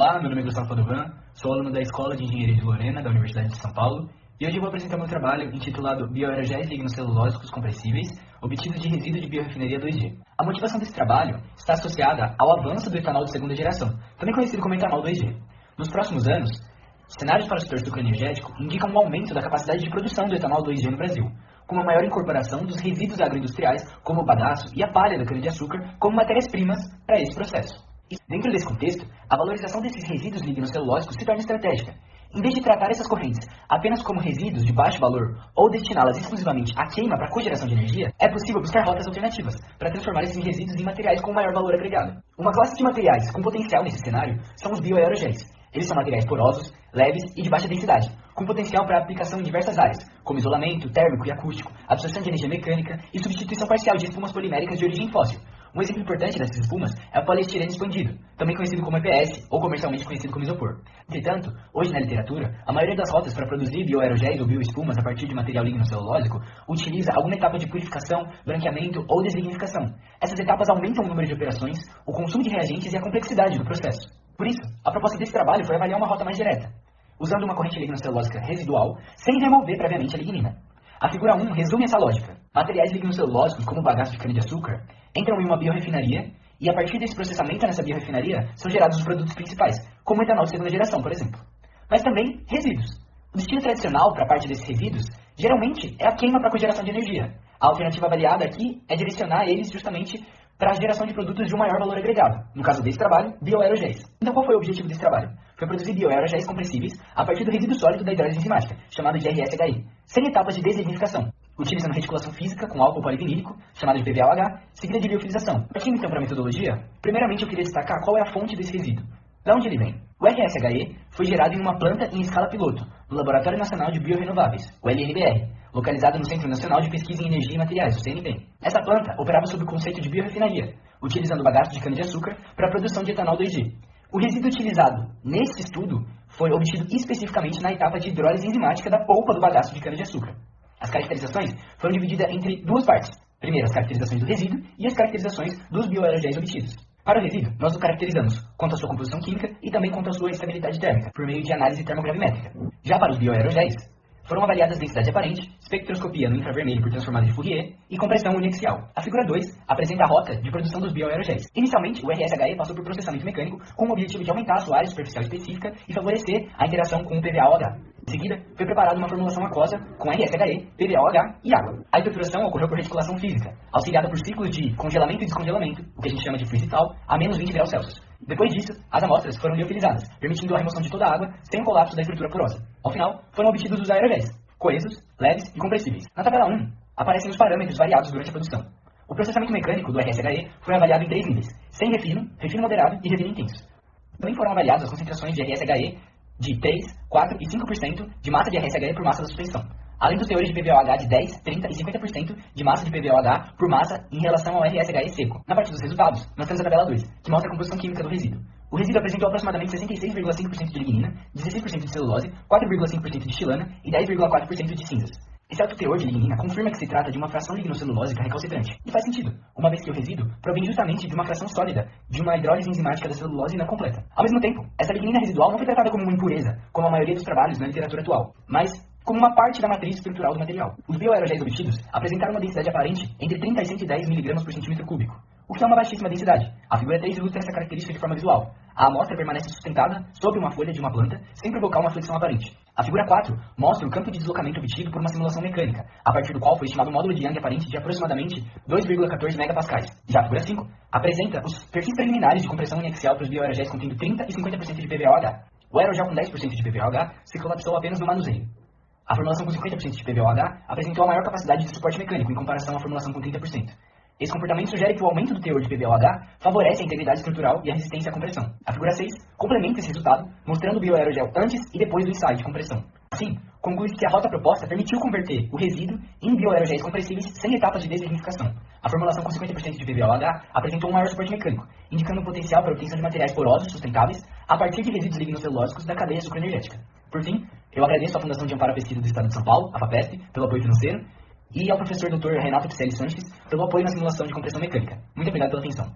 Olá, meu nome é Gustavo Padovan, sou aluno da Escola de Engenharia de Lorena, da Universidade de São Paulo, e hoje vou apresentar meu trabalho intitulado Bioaerogéis lignocelulósicos compressíveis obtidos de resíduo de biorrefineria 2G. A motivação desse trabalho está associada ao avanço do etanol de segunda geração, também conhecido como etanol 2G. Nos próximos anos, cenários para o setor sucroenergético indicam um aumento da capacidade de produção do etanol 2G no Brasil, com uma maior incorporação dos resíduos agroindustriais, como o bagaço e a palha da cana-de-açúcar, como matérias-primas para esse processo. Dentro desse contexto, a valorização desses resíduos lignocelulósicos se torna estratégica. Em vez de tratar essas correntes apenas como resíduos de baixo valor ou destiná-las exclusivamente à queima para cogeração de energia, é possível buscar rotas alternativas para transformar esses resíduos em materiais com maior valor agregado. Uma classe de materiais com potencial nesse cenário são os bioaerogéis. Eles são materiais porosos, leves e de baixa densidade, com potencial para aplicação em diversas áreas, como isolamento, térmico e acústico, absorção de energia mecânica e substituição parcial de espumas poliméricas de origem fóssil. Um exemplo importante dessas espumas é o poliestireno expandido, também conhecido como EPS ou comercialmente conhecido como isopor. Entretanto, hoje na literatura, a maioria das rotas para produzir bioaerogéis ou bioespumas a partir de material lignocelulósico utiliza alguma etapa de purificação, branqueamento ou deslignificação. Essas etapas aumentam o número de operações, o consumo de reagentes e a complexidade do processo. Por isso, a proposta desse trabalho foi avaliar uma rota mais direta, usando uma corrente lignocelulósica residual sem remover previamente a lignina. A figura 1 resume essa lógica. Materiais lignocelulósicos, como o bagaço de cana-de-açúcar, entram em uma biorrefinaria e a partir desse processamento nessa biorrefinaria são gerados os produtos principais, como o etanol de segunda geração, por exemplo. Mas também resíduos. O destino tradicional para a parte desses resíduos geralmente é a queima para a cogeração de energia. A alternativa avaliada aqui é direcionar eles justamente para a geração de produtos de um maior valor agregado. No caso desse trabalho, bioaerogéis. Então qual foi o objetivo desse trabalho? Foi produzir bioaerogéis compressíveis a partir do resíduo sólido da hidrólise enzimática, chamado de RSHI, sem etapas de deslignificação, utilizando reticulação física com álcool polivinílico, chamado de PVA-OH, seguida de liofilização. Partindo então para a metodologia, primeiramente eu queria destacar qual é a fonte desse resíduo. De onde ele vem? O RSHE foi gerado em uma planta em escala piloto, no Laboratório Nacional de Biorrenováveis, o LNBR, localizado no Centro Nacional de Pesquisa em Energia e Materiais, o CNPEM. Essa planta operava sob o conceito de biorrefinaria, utilizando bagaço de cana-de-açúcar para a produção de etanol 2G. O resíduo utilizado nesse estudo foi obtido especificamente na etapa de hidrólise enzimática da polpa do bagaço de cana-de-açúcar. As caracterizações foram divididas entre duas partes. Primeiro, as caracterizações do resíduo e as caracterizações dos bioaerogéis obtidos. Para o resíduo, nós o caracterizamos quanto à sua composição química e também quanto à sua estabilidade térmica, por meio de análise termogravimétrica. Já para os bioaerogéis, foram avaliadas densidade aparente, espectroscopia no infravermelho por transformada de Fourier e compressão uniaxial. A figura 2 apresenta a rota de produção dos bioaerogéis. Inicialmente, o RSHE passou por processamento mecânico com o objetivo de aumentar a sua área superficial específica e favorecer a interação com o PVA-OH. Em seguida, foi preparada uma formulação aquosa com RSHE, PVA-OH e água. A estruturação ocorreu por reticulação física, auxiliada por ciclos de congelamento e descongelamento, o que a gente chama de freeze-thaw, a menos 20 graus Celsius. Depois disso, as amostras foram liofilizadas, permitindo a remoção de toda a água sem o colapso da estrutura porosa. Ao final, foram obtidos os aerogéis, coesos, leves e compressíveis. Na tabela 1, aparecem os parâmetros variados durante a produção. O processamento mecânico do RSHE foi avaliado em 3 níveis: sem refino, refino moderado e refino intenso. Também foram avaliadas as concentrações de RSHE de 3, 4 e 5% de massa de RSHE por massa da suspensão, além dos teores de PVOH de 10, 30 e 50% de massa de PVOH por massa em relação ao RSHE seco. Na parte dos resultados, nós temos a tabela 2, que mostra a composição química do resíduo. O resíduo apresentou aproximadamente 66,5% de lignina, 16% de celulose, 4,5% de xilana e 10,4% de cinzas. Esse alto teor de lignina confirma que se trata de uma fração lignocelulósica recalcitrante. E faz sentido, uma vez que o resíduo provém justamente de uma fração sólida de uma hidrólise enzimática da celulose não completa. Ao mesmo tempo, essa lignina residual não foi tratada como uma impureza, como a maioria dos trabalhos na literatura atual, mas como uma parte da matriz estrutural do material. Os bioaerogéis obtidos apresentaram uma densidade aparente entre 30 e 110 mg por centímetro cúbico, o que é uma baixíssima densidade. A figura 3 ilustra essa característica de forma visual. A amostra permanece sustentada sobre uma folha de uma planta, sem provocar uma flexão aparente. A figura 4 mostra o campo de deslocamento obtido por uma simulação mecânica, a partir do qual foi estimado um módulo de Young aparente de aproximadamente 2,14 MPa. Já a figura 5 apresenta os perfis preliminares de compressão uniaxial para os bioaerogéis contendo 30 e 50% de PVOH. O aerogel com 10% de PVOH se colapsou apenas no manuseio. A formulação com 50% de PVOH apresentou a maior capacidade de suporte mecânico em comparação à formulação com 30%. Esse comportamento sugere que o aumento do teor de PVOH favorece a integridade estrutural e a resistência à compressão. A figura 6 complementa esse resultado, mostrando o bioaerogel antes e depois do ensaio de compressão. Assim, conclui-se que a rota proposta permitiu converter o resíduo em bioaerogéis compressíveis sem etapas de deslignificação. A formulação com 50% de PVOH apresentou um maior suporte mecânico, indicando um potencial para a obtenção de materiais porosos sustentáveis a partir de resíduos lignocelulósicos da cadeia sucroenergética. Por fim, eu agradeço à Fundação de Amparo à Pesquisa do Estado de São Paulo, a FAPESP, pelo apoio financeiro, e ao professor Dr. Renato Picelli Sanches pelo apoio na simulação de compressão mecânica. Muito obrigado pela atenção.